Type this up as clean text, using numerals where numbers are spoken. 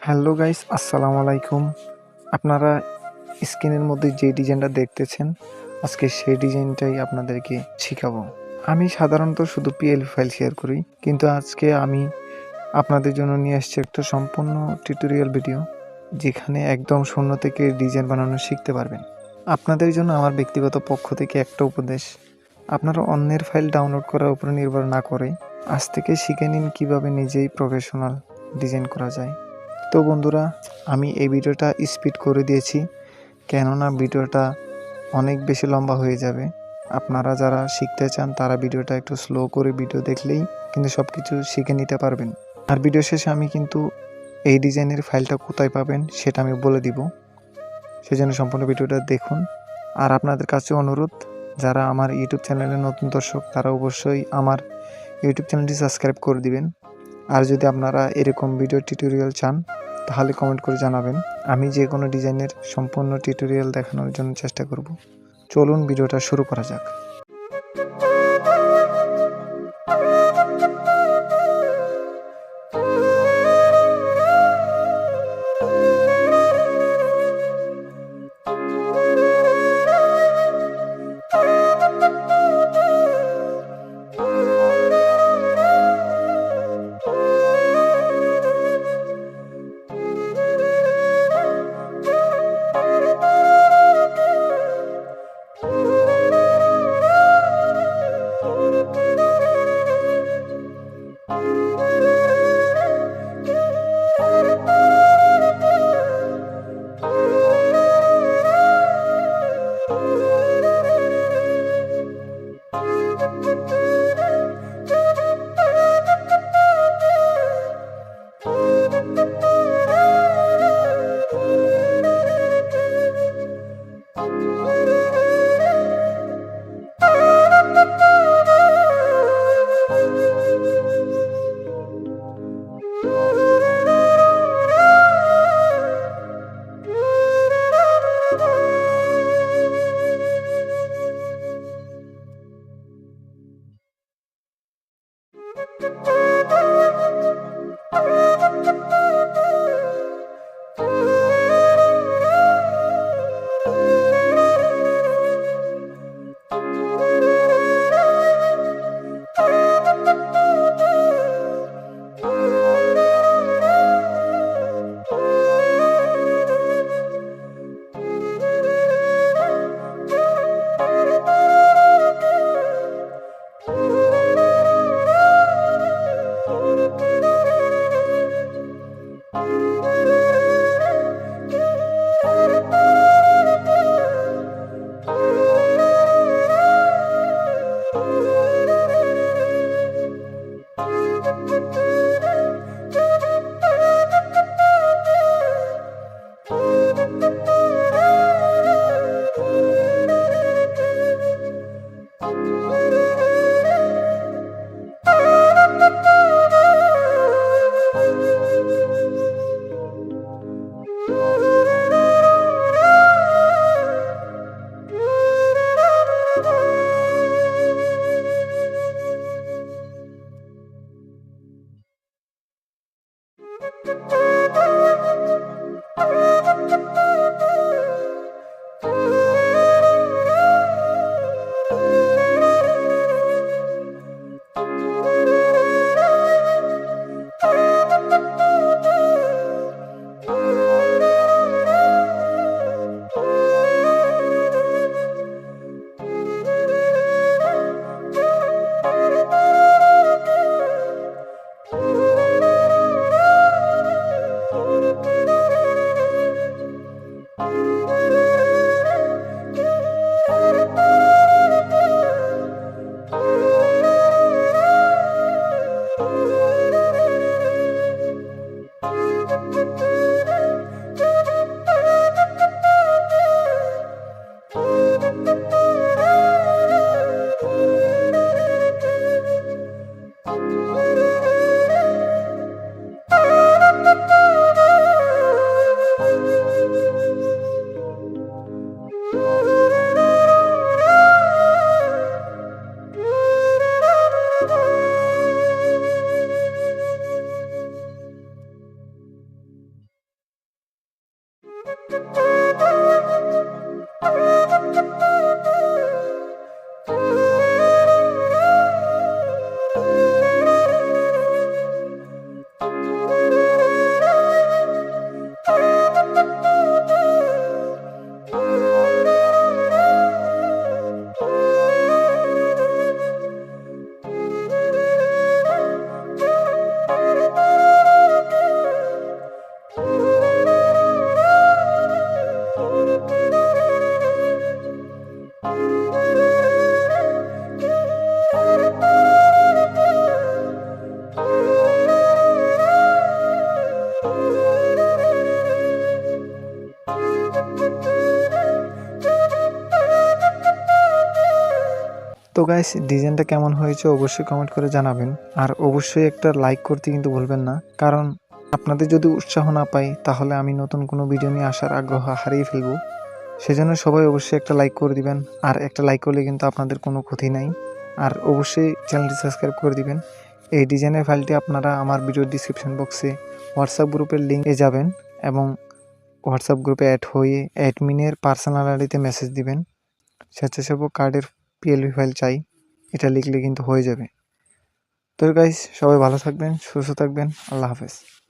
Hello guys, আসসালামু আলাইকুম। আপনারা স্ক্রিনের মধ্যে যে ডিজাইনটা দেখতেছেন, আজকে সেই ডিজাইনটাই আপনাদেরকে শিখাবো। আমি সাধারণত শুধু পিএল ফাইল শেয়ার করি, কিন্তু আজকে আমি আপনাদের জন্য নিয়ে আসছি একটা সম্পূর্ণ টিউটোরিয়াল ভিডিও, যেখানে একদম শূন্য থেকে ডিজাইন বানানো শিখতে পারবেন। আপনাদের জন্য আমার ব্যক্তিগত পক্ষ থেকে একটা উপদেশ: আপনারা অন্যের ফাইল ডাউনলোড করার উপর নির্ভর না করে আজ থেকে শিখে নিন কীভাবে নিজেই প্রফেশনাল ডিজাইন করা যায়। তো বন্ধুরা, আমি এই ভিডিওটা স্পিড করে দিয়েছি, কেননা ভিডিওটা অনেক বেশি লম্বা হয়ে যাবে। আপনারা যারা শিখতে চান তারা ভিডিওটা একটু স্লো করে ভিডিও দেখলেই কিন্তু সব কিছু শিখে নিতে পারবেন। আর ভিডিও শেষে আমি কিন্তু এই ডিজাইনের ফাইলটা কোথায় পাবেন সেটা আমি বলে দিব, সেজন্য সম্পূর্ণ ভিডিওটা দেখুন। আর আপনাদের কাছে অনুরোধ, যারা আমার ইউটিউব চ্যানেলের নতুন দর্শক তারা অবশ্যই আমার ইউটিউব চ্যানেলটি সাবস্ক্রাইব করে দিবেন। আর যদি আপনারা এরকম ভিডিও টিউটোরিয়াল চান তাহলে কমেন্ট করে জানাবেন। আমি যে কোনো ডিজাইনের সম্পূর্ণ টিউটোরিয়াল দেখানোর জন্য চেষ্টা করব। চলুন ভিডিওটা শুরু করা যাক। তো গাইস, ডিজাইনটা কেমন হয়েছে অবশ্যই কমেন্ট করে জানাবেন। আর অবশ্যই একটা লাইক করতে কিন্তু ভুলবেন না, কারণ আপনাদের যদি উৎসাহ না পাই তাহলে আমি নতুন কোনো ভিডিও নিয়ে আসার আগ্রহ হারিয়ে ফেলবো। সেজন্য সবাই অবশ্যই একটা লাইক করে দিবেন। আর একটা লাইক করলে কিন্তু আপনাদের কোনো ক্ষতি নাই। আর অবশ্যই চ্যানেলটি সাবস্ক্রাইব করে দিবেন। এই ডিজাইনের ফাইলটি আপনারা আমার ভিডিও ডিসক্রিপশন বক্সে হোয়াটসঅ্যাপ গ্রুপের লিঙ্কে যাবেন এবং হোয়াটসঅ্যাপ গ্রুপে অ্যাড হয়ে অ্যাডমিনের পার্সোনাল আইডিতে মেসেজ দিবেন, স্বেচ্ছাসেবক কার্ডের পিএলভি ফাইল চাই, এটা লিখলে কিন্তু হয়ে যাবে। তো গাইস, সবাই ভালো থাকবেন, সুস্থ থাকবেন। আল্লাহ হাফেজ।